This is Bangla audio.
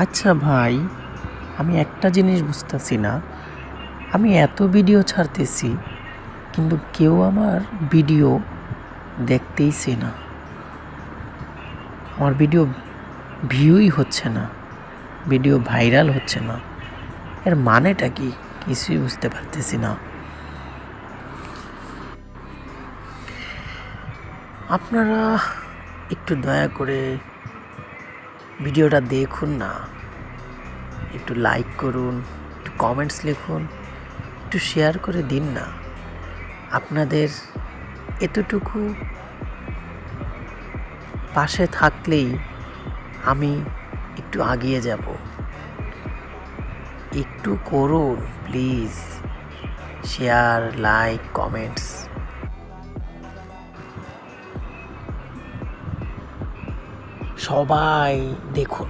আচ্ছা ভাই, আমি একটা জিনিস বুঝতেছি না। আমি এত ভিডিও ছাড়তেছি, কিন্তু কেউ আমার ভিডিও দেখতেইছে না। আমার ভিডিও ভিউই হচ্ছে না, ভিডিও ভাইরাল হচ্ছে না। এর মানেটা কি? কিছুই বুঝতে পারতেছি না। আপনারা একটু দয়া করে ভিডিওটা দেখুন না, একটু লাইক করুন, একটু কমেন্টস লিখুন, একটু শেয়ার করে দিন না। আপনাদের এতটুকু পাশে থাকলেই আমি একটু এগিয়ে যাব। একটু করুন প্লিজ, শেয়ার, লাইক, কমেন্টস। সবাই দেখুন।